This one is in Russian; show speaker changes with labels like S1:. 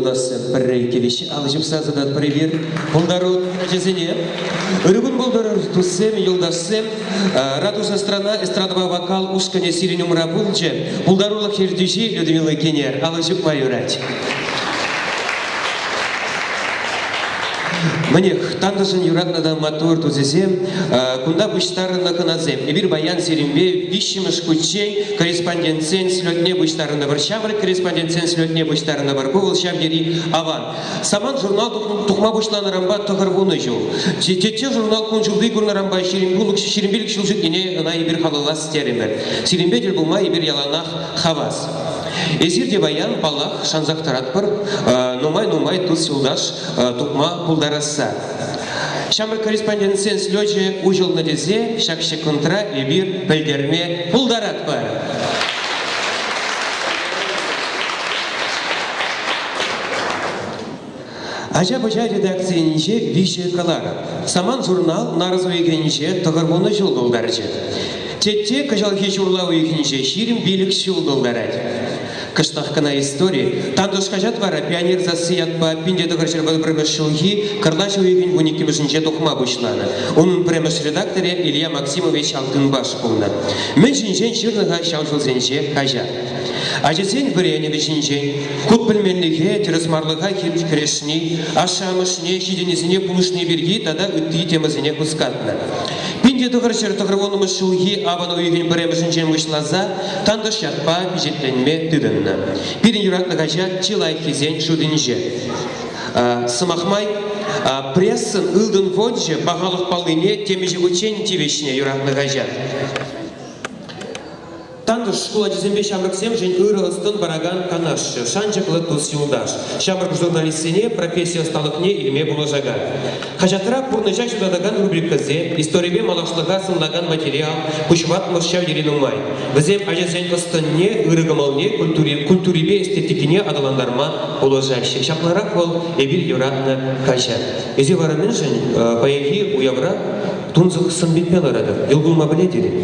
S1: юлдасы біррейкелеші алышып сазыдат привер. Бұлдару жезіне. Үрігін бұлдару тусем, юлдасым, радужная страна, эстрадовый вокал, ушкане сиренюм рабулче. Бұлдарулық ердюжи, Людмила Кенер, алышып майорать. Мне тандашын юратнада мотор тузесем, кунда буштарын наканазем. Эбир баян серимбе, вишимыш кучей, корреспондентсен слетне буштарын на варшавр, корреспондентсен слетне буштарын на варговыл шавдери аван. Саман журнал тухма бушлан рамба тохарвуны жол. Тете журнал кунжулды гурна рамба ширимбелик шилжик ине на эбир халалас стеремер. Серимбедер булма эбир яланах хавас. Эзирде баян балах шанзақтарат бар, нумай туз юлдаш тухма пулдараса. Шамыр корреспондентсен слёджи ужил на дезе, шакши контра эбир пельдерме пулдарат бар. Ажа-бажа редакциянинче вище калара. Саман журнал наразуегенинче тогарвуны жыл долдарчы. Тетте кажалхи журлауегенинче ширим билик жыл долдарать. Кыштахкана истории. Тандыш кажат вара пионер засыят по пинде догарчер бадбрымеш шулхи, карлачу егин вуники бежинче тухма бушлана. Он премеш редакторе Илья Максимович Алтынбаш пулна. Мен шинчен ширнага шаушыл зенче кажа. Ажесен варене бешинчен, кут пельменлиге, тересмарлыга кирч крешни, ашамышне, хиденезине пулышне берги, тада үтти темазине кускатна. Пинде догарчер тогарвонумыш шулхи, авану егин премешинчен вышлаза, тандыш ятпа бежетленме тыдын. Пирин юратна гача чилай хизен шудинже. Самахмай прессын ылдын водже бағалық палыне темежі учен тивешіне юратна гача. Тандыш школа жезембе шамрыксем жен ыры ыстын бараган канашшы, шанчықлы тус юлдаш. Шамрык журналистине профессия сталықне илме бұлы жага. Хажатыра пурныжак жудадаган рубриказе, историбе малашлыға сынлаган материал, пушват мұршав еринумай. Візем ажезен ыстынне, ырыгымалне, культурибе эстетикине адаландарма бұлы жакшы. Шапларак бол эбир юратны кажа. Эзе варамен жен, паяхи уявра, тунзық сын бетпел арады. Елгулма біледері.